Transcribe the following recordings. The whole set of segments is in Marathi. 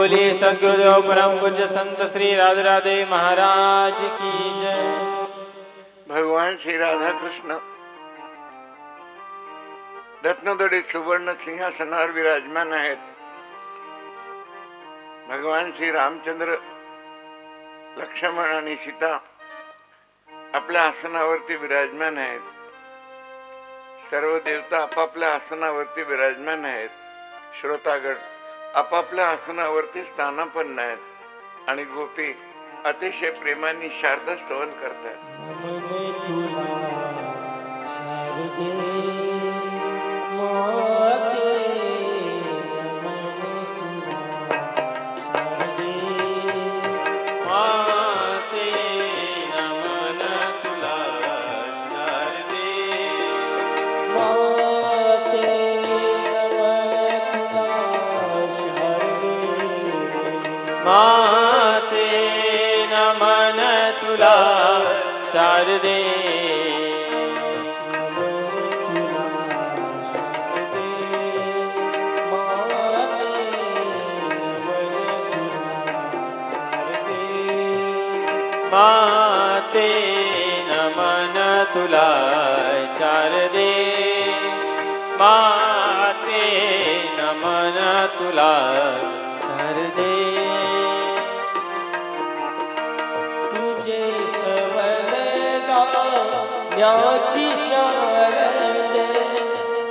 बोलिए सद्गुरुदेव परम पूज्य संत श्री राधे राधे महाराज की जय। भगवान श्री राधा कृष्ण रत्नदोडी सुवर्ण सिंहासनावर विराजमान आहेत. भगवान श्री रामचंद्र, लक्ष्मण आणि सीता आपल्या आसनावरती विराजमान आहेत. सर्व देवता आपापल्या आसनावरती विराजमान आहेत. श्रोतागण आपापल्या आसनावरती स्थानापन्न आहेत आणि गोपी अतिशय प्रेमाने शारदा स्तवन करतात. माते नमन तुला शारदे, माते नमन तुला शारदे, माते नमन तुला शारदे. याची शारदे,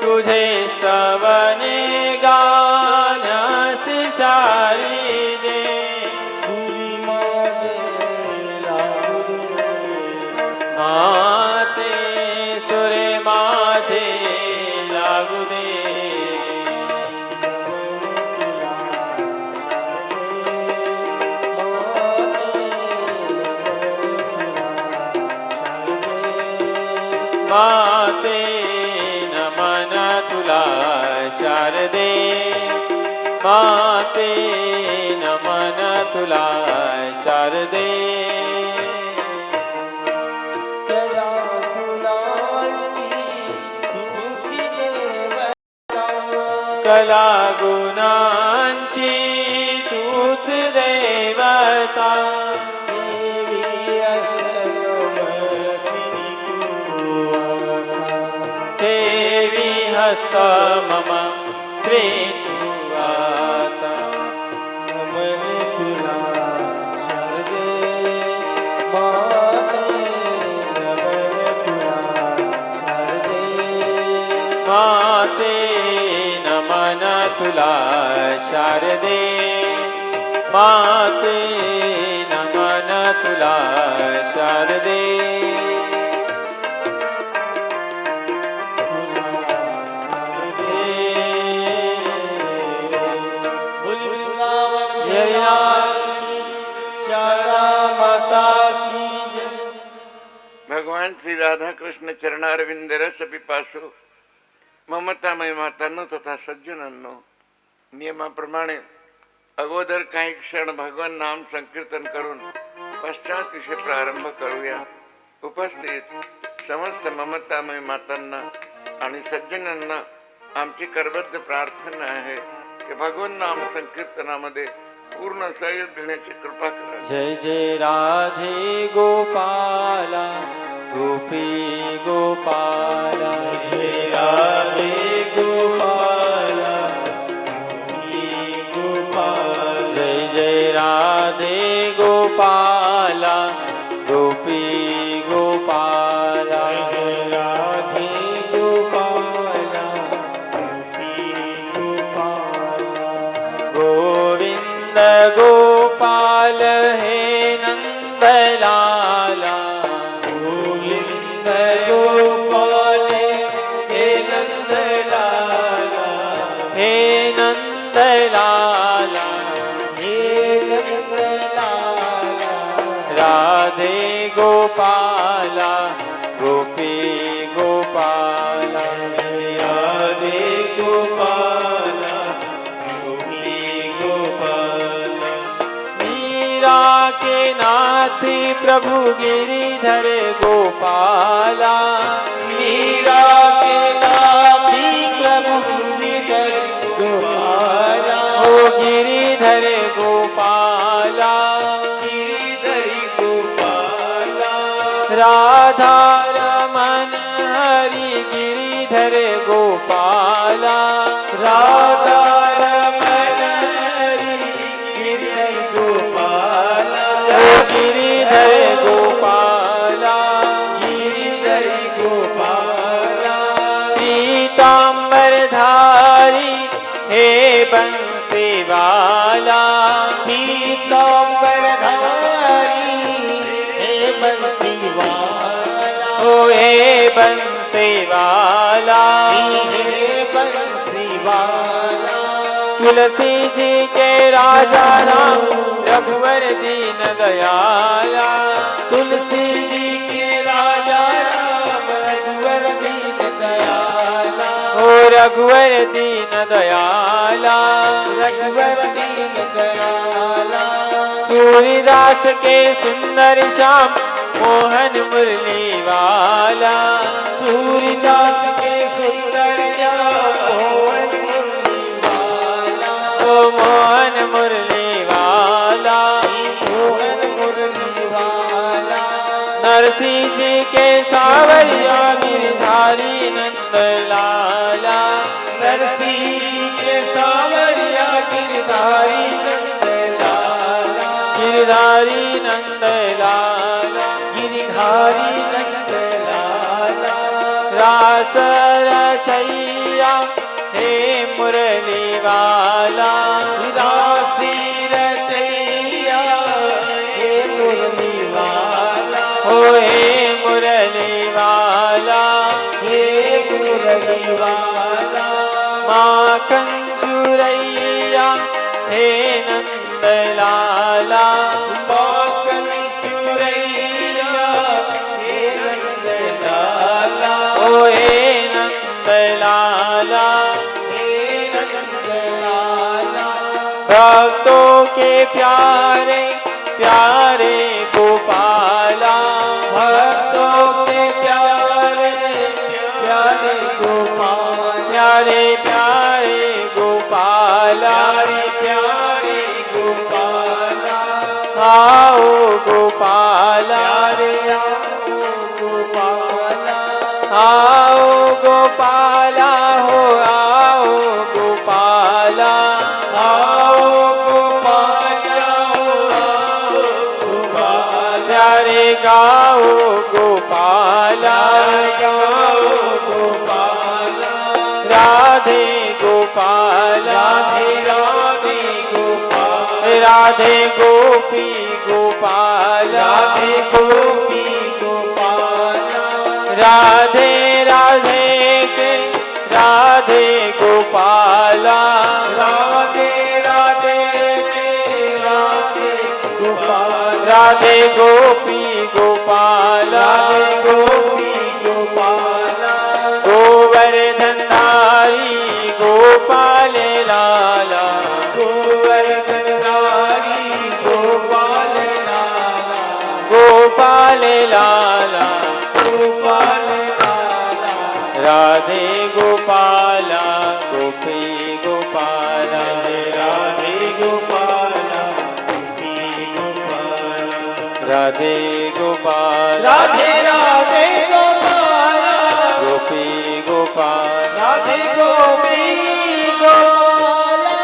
तुझे स्तवने गाण्यास शारदे, सुरी माझे लागू माते सुरे माझे लागू दे. माते नमन तुला शारदे, माते नमन तुला शारदे. कला गुणांची तुझी देवता, कला गुणांची तूच देवता, देवी असमसिनी तू देवी हस्त मम श्री तू आता. नमन तुला शारदे, माते नमन तुला शारदे, माते नमन तुला शारदे, माते नमन तुला शारदे. भगवान श्री राधा कृष्ण चरणारविंद रस पिपासू ममतामय मातांनो तथा सज्जनांनो, नियमाप्रमाणे अगोदर काही क्षण भगवान नाम संकीर्तन करून पश्चात विषय प्रारंभ करूया. उपस्थित समस्त ममतामय मातांना आणि सज्जनांना आमची करबद्ध प्रार्थना आहे की भगवान नाम संकीर्तनामध्ये पूर्ण सहयोग देण्याची कृपा करा. जय जय राधे गोपाला, गोपी गोपाला, जय राधे गोपाला, गोपी गोपाला, जय जय राधे गोपाला, गोपी गोपाला, जय राधे गोपाला, गोपी गोपाला. गोविंद गोपाल हे नंदलाला, गोविंद गोपाल हे नंदलाला, हे नंदलाला, हे नंदलाला. राधे गोपाला, गोपी गोपाला, राधे गोपाला, गोपी गोपाला. मीरा के नाथी प्रभु गिरिधर गोपाला, मीरा के नाथी प्रभु गिरिधर गोपाला, गिरिधर गोपाला गिरिधरी गोपाला राधा रमन हरि गिरिधर गोपाला राधा रमण हरि गिरिधर गोपाला गिरिधर गोपाला गिरिधर गोपाला पीताम्बर धारी हे बंसी वाला पीताम्बर धारी हे बंसी वाला ओ हे बंसी वाला हे बंसी वाला तुलसी जी के राजा राम रघुवर दीन दयाला तुलसी जी के राजा राम रघुवर दीन दयाला ओ रघुवर दीन दयाला रघुवर दीन दयाला सूर्यदास के सुंदर श्याम मोहन मुरली वाला सूर्यदास के सुंदर श्याम मोहन मुरली वाला ओ मोहन मुरली वाला मोहन मुरली वाला नरसिंह जी के सावरिया गिरधारी नंद लाला नरसिंह जी के सावरिया गिरधारी नंद लाला गिरधारी नंद लाला गिरधारी नंद लाला रास रचैया हे मुरली वाला राशि रचैया हे मुरली वाला ओ हे मुरली वाला हे मुरली वाला माखन चुरैया हे नंद लाला माखन चुरैया हे नंद लाला ओ हे नंद लाला हे नंद लाला भक्तों के प्यारे प्यारे गोपाला भक्तों के प्यारे प्यारे गोपाल प्यारे प्यारे गोपाला प्यारे प्यारे गोपाला आओ गोपाला प्यारे आओ गोपाला आओ गोपाला हो आओ गोपाला आओ गोपाला हो आओ गोपाला प्यारे गाओ गोपाला गाओ गोपाला राधे गोपाला राधे राधे गोपाल राधे गोपी गोपाला राधे गोपी गोपाला राधे राधे के राधे गोपाला राधे राधे राधे गोपाल राधे गोपी गोपाला राधे गोपी गोपाला गोवर्धनधारी गोपाल लाला गोवर्धनधारी गोपाल लाला गोपाल लाला गोपाल लाला राधे गोपाला गोपी गोपाला राधे गोपाला गोपी गोपाला राधे गोपाला राधे राधे गोपाला गोपी गोपाला राधे गोपी गोपाला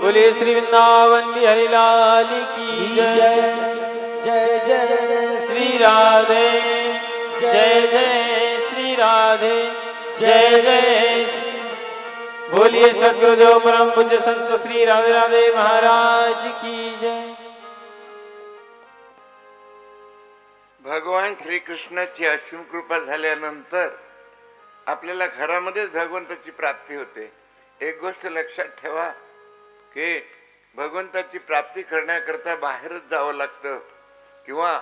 बोले श्री वृंदावन बिहारी लाल की जय जय जय श्री राधे जय जय श्री राधे जय जय बोलिए सद्गुरुदेव परम पूज्य संत श्री राधे राधे महाराज की जय। भगवान श्रीकृष्णाची असीम कृपा झाल्यानंतर आपल्याला घरामध्येच भगवंताची प्राप्ती होते। एक गोष्ट लक्षात ठेवा की भगवंताची प्राप्ती करण्याकरता बाहेरच जावं लागतं किंवा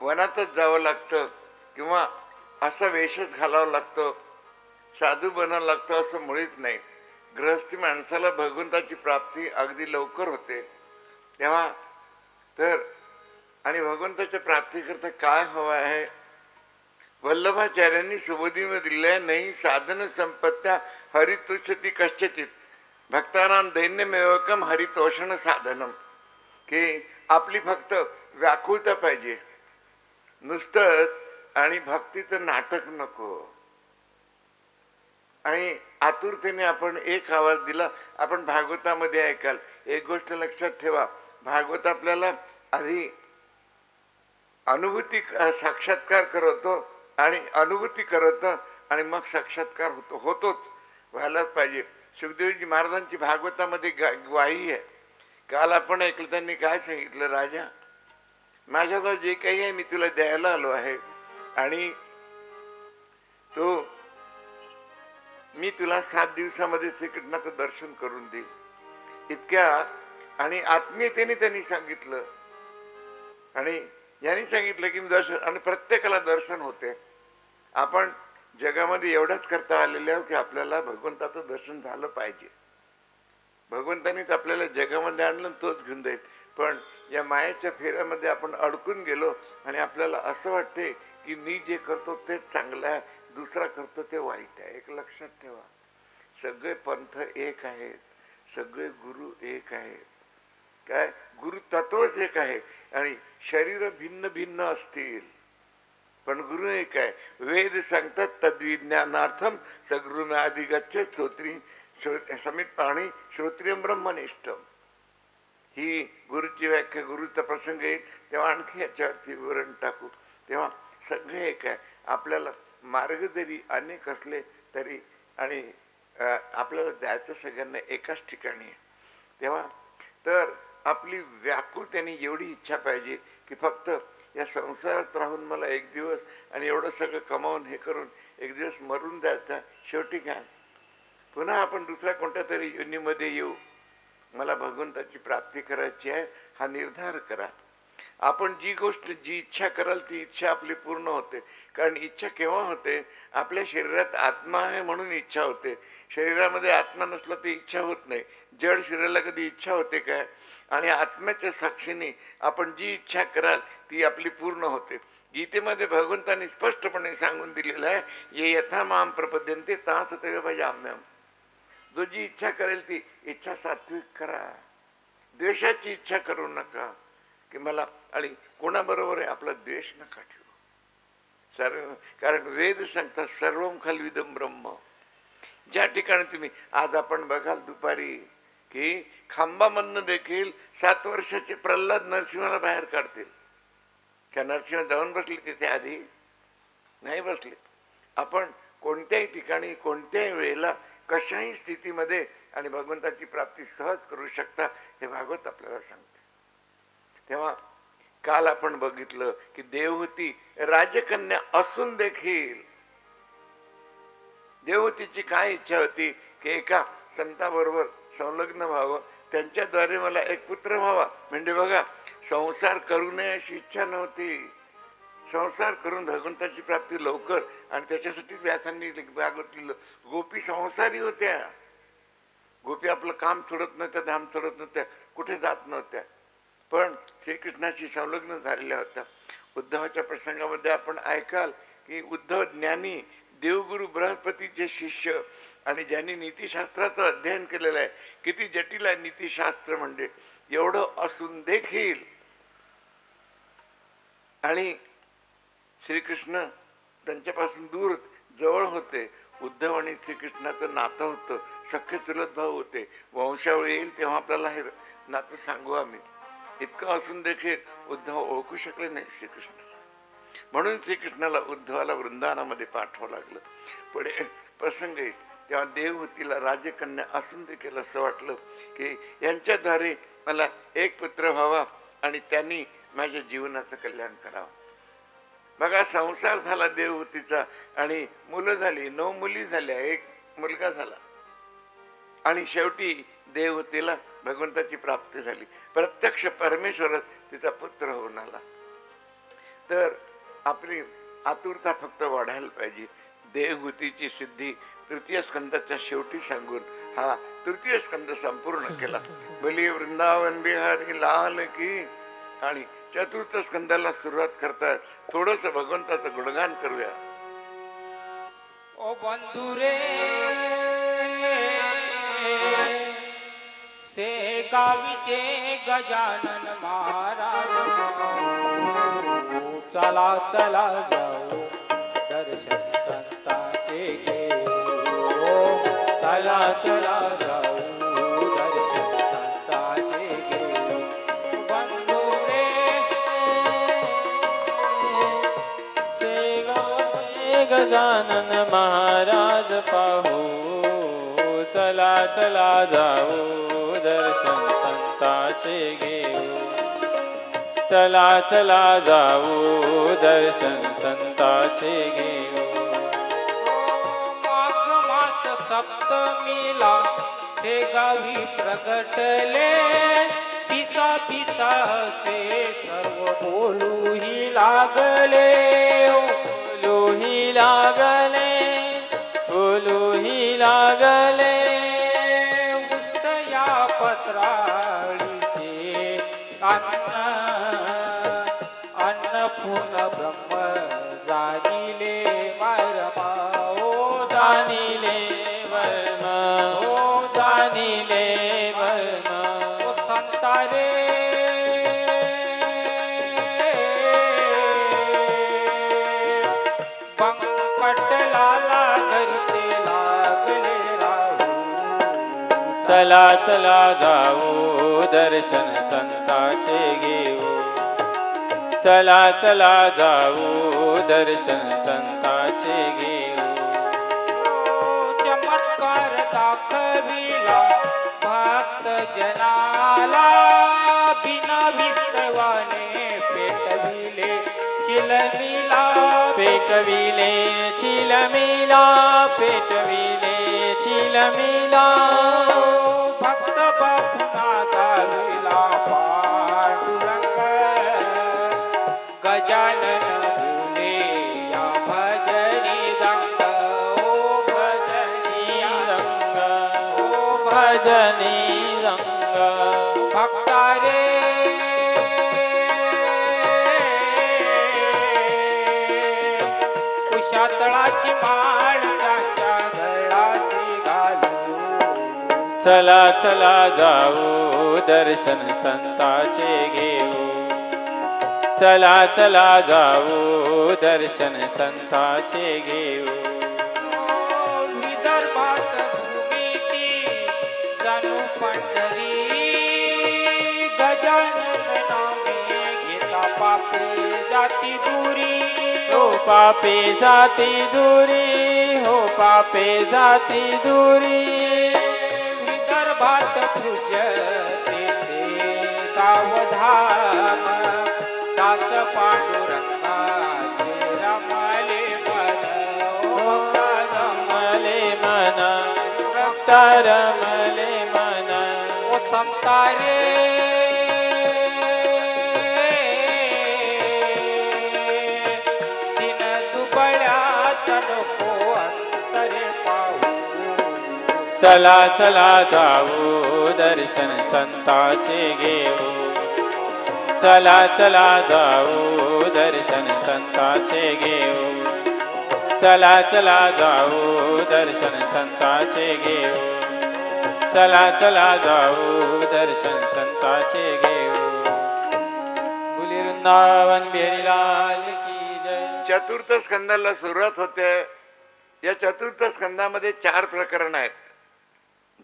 वनातच जावं लागतं किंवा असा वेशच घालावं लागतो, साधू बनावं लागतं असं मुळीच नाही। गृहस्थी माणसाला भगवंताची प्राप्ती अगदी लवकर होते। तेव्हा तर आणि भगवंताच्या प्राप्तीकरता काय हवं आहे? वल्लभाचार्यांनी सुबोधीमध्ये दिल्या नाही साधन संपत्त्या हरितुष्यती कश्चित भक्तानां दैन्यमेवकम हरितोषण साधनम। की आपली फक्त व्याकुळता पाहिजे, नुसतंच आणि भक्तीचं नाटक नको. आणि आतुरतेने आपण एक आवाज दिला. आपण भागवतामध्ये ऐकाल, एक गोष्ट लक्षात ठेवा, भागवत आपल्याला आधी अनुभूती साक्षात्कार करवतो आणि अनुभूती करवतं आणि मग साक्षात्कार होतोच, व्हायलाच पाहिजे. सुखदेवजी महाराजांची भागवतामध्ये ग्वाही आहे. काल आपण ऐकलं, त्यांनी काय सांगितलं, राजा माझ्याजवळ जे काही आहे मी तुला द्यायला आलो आहे आणि तो मी तुला 7 दिवसामध्ये श्रीकृष्णाचं दर्शन करून देईल. इतक्या आणि आत्मीयतेने त्यांनी सांगितलं आणि यांनी सांगितलं की दर्शन, आणि प्रत्येकाला दर्शन होते. आपण जगामध्ये एवढंच करता आलेले आहोत की आपल्याला भगवंताचं दर्शन झालं पाहिजे. भगवंतानीच आपल्याला जगामध्ये आणलं, तोच घेऊन जाईल. पण या मायेच्या फेऱ्यामध्ये आपण अडकून गेलो आणि आपल्याला असं वाटते की मी जे करतो तेच चांगलं आहे, दुसरा करतो ते वाईट आहे. एक लक्षात ठेवा, सगळे पंथ एक आहेत, सगळे गुरु एक आहेत. काय गुरु तत्वच एक आहे आणि शरीर भिन्न भिन्न असतील पण गुरु एक आहे. वेद सांगतात तद्विज्ञानार्थम सगुरुन अधिगच्छ स्तोत्री समित पाणी श्रोत्रियम ब्रह्मनिष्ठम. ही गुरुची व्याख्या, गुरुचा प्रसंग येईल तेव्हा आणखी याच्यावरती विवरण टाकू. तेव्हा सगळे एक आहे. आपल्याला मार्ग जरी अनेक असले तरी आणि आपल्याला जायचं सगळ्यांना एकाच ठिकाणी आहे. तेव्हा तर आपली व्याकुळतेने एवढी इच्छा पाहिजे की फक्त या संसारात राहून मला एक दिवस आणि एवढं सगळं कमावून हे करून एक दिवस मरून जायचा. शेवटी काय, पुन्हा आपण दुसऱ्या कोणत्या तरी योनीमध्ये येऊ. मला भगवंताची प्राप्ती करायची आहे हा निर्धार करा. आपण जी गोष्ट जी इच्छा कराल ती इच्छा आपली पूर्ण होते. कारण इच्छा केव्हा होते, आपल्या शरीरात आत्मा आहे म्हणून इच्छा होते. शरीरामध्ये आत्मा नसला तर इच्छा होत नाही. जड शरीराला कधी इच्छा होते काय? आणि आत्म्याच्या साक्षीने आपण जी इच्छा कराल ती आपली पूर्ण होते. गीतेमध्ये भगवंतांनी स्पष्टपणे सांगून दिलेलं आहे, ये यथा माम प्रपद्यन्ते तास ते भजाम्यहम्. जो जी इच्छा करेल ती इच्छा सात्विक करा, द्वेषाची इच्छा करू नका की मला आणि कोणाबरोबर आहे आपला द्वेष नका ठेवू. सर्व, कारण वेद सांगतात सर्वम खल्विदम ब्रह्म. ज्या ठिकाणी तुम्ही आज आपण बघाल दुपारी की खांबामधनं देखील 7 वर्षाचे प्रल्हाद नरसिंहाला बाहेर काढतील. का नरसिंह जाऊन बसले तिथे? आधी नाही बसले. आपण कोणत्याही ठिकाणी कोणत्याही वेळेला कशाही स्थितीमध्ये आणि भगवंताची प्राप्ती सहज करू शकता हे भागवत आपल्याला सांगते. तेव्हा काल आपण बघितलं की देवहूती राजकन्या असून देखील देवहूतीची काय इच्छा होती की एका संताबरोबर संलग्न व्हावं, त्यांच्याद्वारे मला एक पुत्र व्हावा. म्हणजे बघा, संसार करू नये अशी इच्छा नव्हती. संसार करून भगवंताची प्राप्ती लवकर, आणि त्याच्यासाठीच व्यासांनी भागवत लिहिलं. गोपी संसारी होत्या. गोपी आपलं काम सोडत नव्हत्या, धाम सोडत नव्हत्या, कुठे जात नव्हत्या, पण श्रीकृष्णाशी संलग्न झालेल्या होत्या. उद्धवाच्या प्रसंगामध्ये आपण ऐकाल की उद्धव ज्ञानी, देवगुरु बृहस्पतीचे शिष्य आणि ज्यांनी नीतिशास्त्राचं अध्ययन केलेलं आहे. किती जटिल आहे नीतिशास्त्र म्हणजे. एवढं असून देखील आणि श्रीकृष्ण त्यांच्यापासून दूर जवळ होते. उद्धव आणि श्रीकृष्णाचं नातं होतं, सख्खे चुलत भाऊ होते. वंशावळी येईल तेव्हा आपल्याला हे नातं सांगू आम्ही. इतकं असून देखील उद्धव ओळखू शकले नाही श्रीकृष्णाला. म्हणून श्रीकृष्णाला उद्धवाला वृंदावनामध्ये पाठवावं लागलं. पुढे प्रसंग येईल तेव्हा देवहूतीला राजकन्या असून देखील असं वाटलं की यांच्याद्वारे मला एक पुत्र व्हावा आणि त्यांनी माझ्या जीवनाचं कल्याण करावं. बघा, संसार झाला देवहूतीचा आणि मुलं झाली, 9 मुली झाल्या, 1 मुलगा झाला आणि शेवटी देवहूतीला भगवंताची प्राप्ती झाली. प्रत्यक्ष परमेश्वरच तिचा पुत्र होऊन आला. तर आपली आतुरता फक्त वाढायला पाहिजे. देवहूतीची सिद्धी तृतीय स्कंदाच्या शेवटी सांगून हा तृतीय स्कंद संपूर्ण केला. बोलिये वृंदावन बिहारी लाल की. आणि चतुर्थ स्कंदाला सुरुवात करतात. थोडस भगवंताचं गुणगान करूया. ओ बंधु रे से शेगावीचे गजानन महाराज चला चला जाऊ दर्शन संतांचे घेऊ चला चला जाऊ दर्शन संतांचे घेऊ बंधू रे शेगावचे गजानन महाराज पाहू चला चला जाऊ दर्शन संतांचे घेऊ चला चला जाऊ दर्शन संतांचे घेऊ माघ मास सप्तमीला शेगावी प्रगटले पिसा पिसा से सर्व बोलूही लागले बोलूही लागले बोलूही लागले उष्टया पत्राळीचे अन्नपूर्ण ब्रह्म जानिले वर्मा ओ जानिले वर्मा ओ जानिले वर्मा ओ संतारे पंकटलाला घरचे लागले राहू चला चला जाऊ दर्शन संतांचे घेऊ चला चला जाऊ दर्शन संतांचे घेऊ चमत्कार दाखविला भक्त जनाला बिना विस्तवाने पेटविले चिलमिला पेटविले चिलमिला पेटविले चिलमिला भक्त बापुना गाविला पांडुरंग गजानन बोले या भजनी रंग ओ भजनी रंग ओ भजनी रंग भक्तारे कुशातळाची माळ त्याच्या गळाशी घालू चला चला जाऊ दर्शन संतांचे घेऊ चला चला जाऊ दर्शन संतांचे घेऊ विदर्भात भूमिती जणू पंढरी गजानन नामे घेता पापे जाती दुरी हो पापे जाती दुरी हो पापे जाती दुरी विदर्भात पूजते से गावधाम दास पांडुरंगाचे रमले मन ओ रमले मन भक्त रमले मन ओ संतारे दिन दुबळ्याचा नको अंतरे पाहू चला चला जाऊ दर्शन संतांचे घेऊ चला चला जाऊ दर्शन संतांचे घेऊ चला चला जाऊ दर्शन संतांचे घेऊ चला चला जाऊ दर्शन संतांचे घेऊ बोली वृंदावन बिहारी लाल की जय चतुर्थ स्कंदाला सुरुवात होते. या चतुर्थ स्कंदामध्ये 4 प्रकरण आहेत.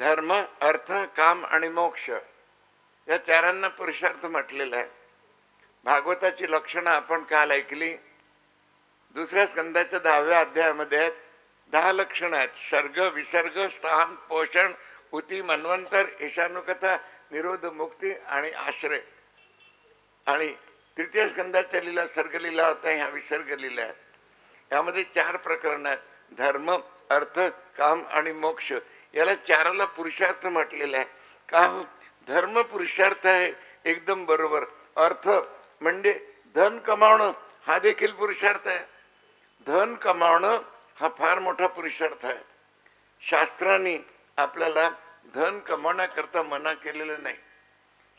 धर्म, अर्थ, काम आणि मोक्ष या 4 पुरुषार्थ म्हटलेला आहे. भागवताची लक्षणं आपण काल ऐकली. दुसऱ्या स्कंदाच्या 10व्या अध्यायामध्ये 10 लक्षणं आहेत. सर्ग, विसर्ग, स्थान, पोषण, उती, मन्वंतर, ईशानुकथा, निरोध, मुक्ती आणि आश्रय. आणि तृतीय स्कंदाच्या लीला सर्गलीला होत्या, ह्या विसर्ग लीला आहेत. यामध्ये 4 प्रकरण आहेत. धर्म, अर्थ, काम आणि मोक्ष याला 4ला पुरुषार्थ म्हटलेला आहे. का हो? धर्म पुरुषार्थ आहे, एकदम बरोबर. अर्थ म्हणजे धन कमावणं हा देखील पुरुषार्थ आहे. धन कमावणं हा फार मोठा पुरुषार्थ आहे. शास्त्रांनी आपल्याला धन कमावण्याकरता मना केलेलं नाही.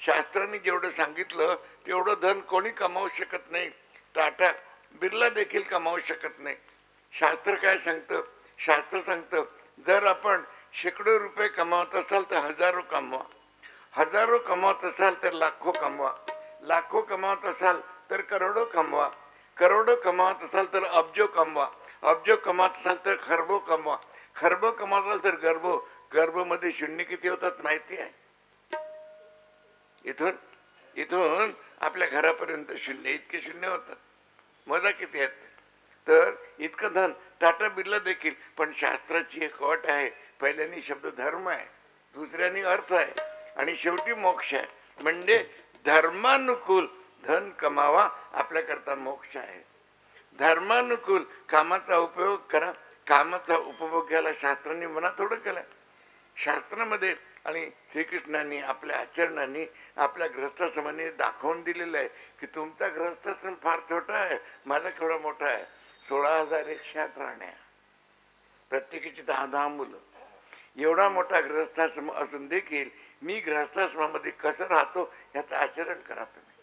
शास्त्रांनी जेवढं सांगितलं तेवढं धन कोणी कमावू शकत नाही. टाटा बिर्ला देखील कमावू शकत नाही. शास्त्र काय सांगतं? शास्त्र सांगतं जर आपण शेकडो रुपये कमावत असाल तर हजारो कमवा. हजारो कमावत असाल तर लाखो कमवा, लाखो कमावत असाल तर करोडो कमवा, करोडो कमावत असाल तर अब्जो कमवा, अब्जो कमावत असाल तर खरबो कमवा, खरबो कमावत असाल तर गर्भो, गर्भमध्ये शून्य किती होतात माहिती आहे? इथून इथून आपल्या घरापर्यंत शून्य, इतके शून्य होतात. मजा किती आहेत. तर इतकं धन टाटा बिर्ला देखील. पण शास्त्राची एक अट आहे. पहिल्यानी शब्द धर्म आहे, दुसऱ्यानी अर्थ आहे आणि शेवटी मोक्ष आहे. म्हणजे धर्मानुकूल धन कमावा, आपल्याकरता मोक्ष आहे. धर्मानुकूल कामाचा उपयोग करा. कामाचा उपभोग घ्यायला शास्त्रांनी मना थोडं केलं. शास्त्रामध्ये आणि श्रीकृष्णांनी आपल्या आचरणांनी आपल्या गृहस्थाश्रमाने दाखवून दिलेलं आहे की तुमचा गृहस्थाश्रम फार छोटा आहे, माझा केवढा मोठा आहे. 16,108 राण्या, प्रत्येकीची 10-10 मुलं. एवढा मोठा गृहस्थाश्रम असून देखील मी गृहस्थाश्रमामध्ये कसं राहतो याचं आचरण करा तुम्ही.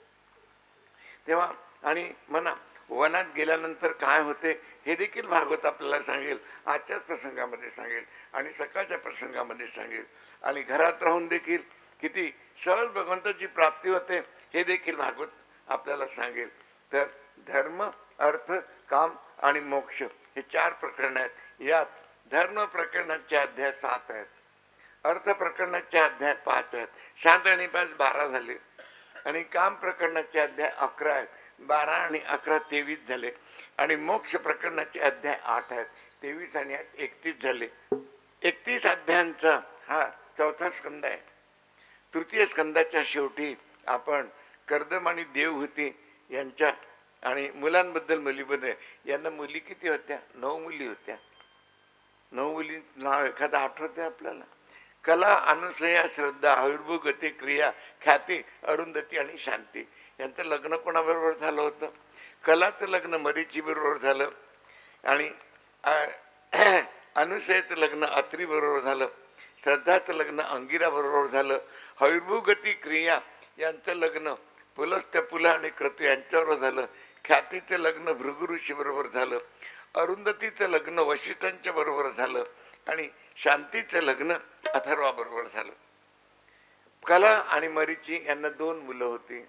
तेव्हा आणि म्हणा वनात गेल्यानंतर काय होते हे देखील भागवत आपल्याला सांगेल, आजच्याच प्रसंगामध्ये सांगेल आणि सकाळच्या प्रसंगामध्ये सांगेल. आणि घरात राहून देखील किती सहज भगवंताची प्राप्ती होते हे देखील भागवत आपल्याला सांगेल. तर धर्म, अर्थ, काम आणि मोक्ष हे 4 प्रकरण आहेत. यात धर्म प्रकरणाचे अध्याय 7 आहेत, अर्थ प्रकरणाचे अध्याय 5 आहेत. 7 आणि 5 12 झाले. आणि काम प्रकरणाचे अध्याय 11 आहेत. 12 आणि 11 23 झाले. आणि मोक्ष प्रकरणाचे अध्याय 8 आहेत. 23 आणि 8 31 झाले. 31 अध्यायांचा हा 4था स्कंद आहे. तृतीय स्कंदाच्या शेवटी आपण कर्दम आणि देवहूती यांच्या आणि मुलांबद्दल मुलीबद्दल. यांना मुली किती होत्या? 9 मुली होत्या. 9 मुलींचं नाव एखादं आठवते आपल्याला? कला, अनुसया, श्रद्धा, आयुर्भू, गती, क्रिया, ख्याती, अरुंधती आणि शांती. यांचं लग्न कोणाबरोबर झालं होतं? कलाचं लग्न मरीची बरोबर झालं आणि अनुसयाचं लग्न अत्री बरोबर झालं. श्रद्धाचं लग्न अंगिरा बरोबर झालं. हयुर्भू, गती, क्रिया यांचं लग्न पुलस्त्य, पुला आणि क्रतू यांच्याबरोबर झालं. ख्यातीचं लग्न भृगु ऋषी बरोबर झालं. अरुंधतीचं लग्न वशिष्ठांच्या बरोबर झालं आणि शांतीचं लग्न अथर्वाबरोबर झालं. कला आणि मरीची यांना 2 मुलं होती,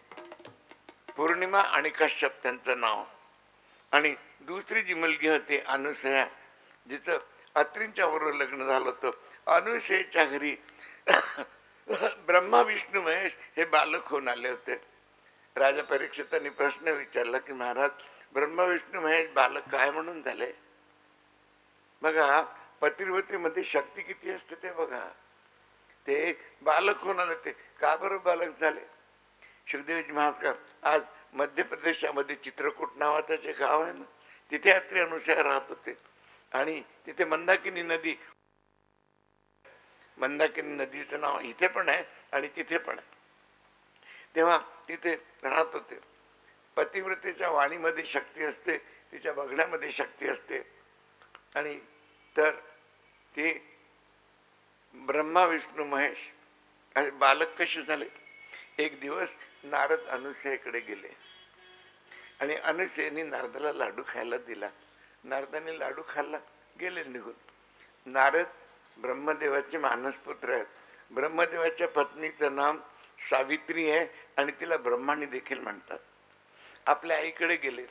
पौर्णिमा आणि कश्यप त्यांचं नाव. आणि दुसरी जी मुलगी होती अनुसया, जिचं अत्रींच्या बरोबर लग्न झालं होतं. अनुसयेच्या घरी ब्रह्मा, विष्णू, महेश हे बालक होऊन आले होते. राजा परीक्षितांनी प्रश्न विचारला की महाराज, ब्रह्मा, विष्णू, महेश बालक काय म्हणून झाले? बघा पतिव्रतेमध्ये शक्ती किती असते ते बघा. ते बालक होऊन आले, ते का बरं बालक झाले? सुखदेवजी महाराज आज मध्य प्रदेशामध्ये चित्रकूट नावाचं जे गाव आहे ना, तिथे अत्री अनुसया राहत होते. आणि तिथे मंदाकिनी नदी, मंदाकिनी नदीचं नाव इथे पण आहे आणि तिथे पण आहे. तेव्हा तिथे राहत होते. पतिव्रतेच्या वाणीमध्ये शक्ती असते, तिच्या बघण्यामध्ये शक्ती असते. आणि तर ते ब्रह्मा, विष्णू, महेश आणि बालक कसे झाले? एक दिवस नारद अनुसयेकडे गेले आणि अनुसयेने नारदाला लाडू खायला दिला. नारदाने लाडू खाल्ला, गेले निघून. नारद ब्रह्मदेवाचे मानसपुत्र आहेत. ब्रह्मदेवाच्या पत्नीचं नाम सावित्री आहे आणि तिला ब्रह्माणी देखील म्हणतात. आपल्या आईकडे गेले.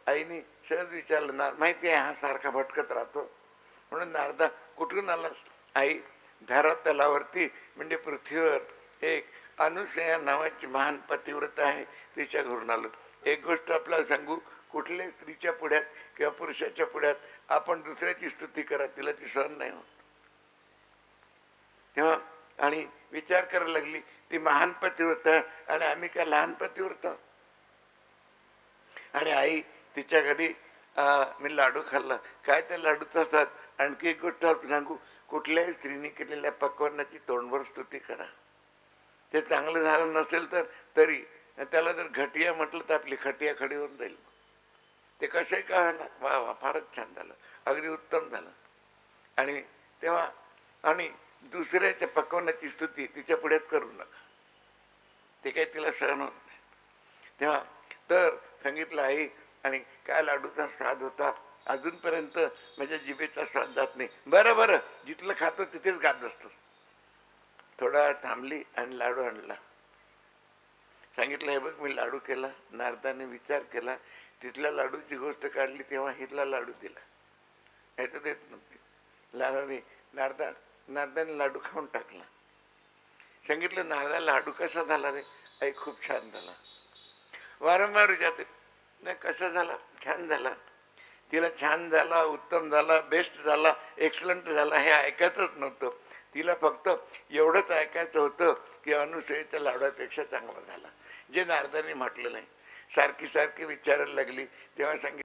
आईने सहज विचारलं, माहिती आहे हा सारखा भटकत राहतो. म्हणून नारदा कुठून आलास? आई, धारा तलावरती म्हणजे पृथ्वीवर एक अनुसया नावाची महान पतिव्रता आहे, तिच्या घरून आलो. एक गोष्ट आपल्याला सांगू, कुठल्याही स्त्रीच्या पुढ्यात किंवा पुरुषाच्या पुढ्यात आपण दुसऱ्याची स्तुती करा, तिला ती सहन नाही होत. तेव्हा आणि विचार करायला लागली, ती महान पतिव्रता आणि आम्ही काय लहान पतिव्रता? आणि आई तिच्या घरी मी लाडू खाल्ला. काय त्या लाडूचा स्वाद? आणखी एक गोष्ट सांगू, कुठल्याही स्त्रीने केलेल्या पक्वान्नाची तोंडभर स्तुती करा. ते चांगलं झालं नसेल तर तरी त्याला जर घटिया म्हटलं तर आपली खटिया खडी होऊन जाईल. ते कसे का ना, वा वा फारच छान झालं, अगदी उत्तम झालं. आणि तेव्हा आणि दुसऱ्याच्या पक्वान्नाची स्तुती तिच्या पुढ्यात करू नका, ते काही तिला सहन होत नाही. तेव्हा तर सांगितलं आई, आणि काय लाडूचा स्वाद होता, अजूनपर्यंत माझ्या जिभेचा स्वाद जात नाही. बरं बरं, जिथलं खातो तिथेच गात बसतो. थोडा वेळ थांबली आणि लाडू आणला. सांगितलं, हे बघ मी लाडू केला. नारदाने विचार केला, तिथल्या लाडूची गोष्ट काढली तेव्हा हिथला लाडू दिला. नाही तर देत नव्हती. नारदाने लाडू खाऊन टाकला. सांगितलं, नारदा लाडू कसा झाला रे? आई, खूप छान झाला. वारंवार विचारते, नाही कसा झाला? छान झाला. तिला छान झाला, उत्तम झाला, बेस्ट झाला, एक्सलंट झाला हे ऐकायचंच नव्हतं. तिला फक्त एवढंच ऐकायचं होतं की अनुसूयेच्या लाडवापेक्षा चांगला झाला, जे नारदाने म्हटलं नाही. सारखी सारखी विचारायला लागली. तेव्हा सांगितलं,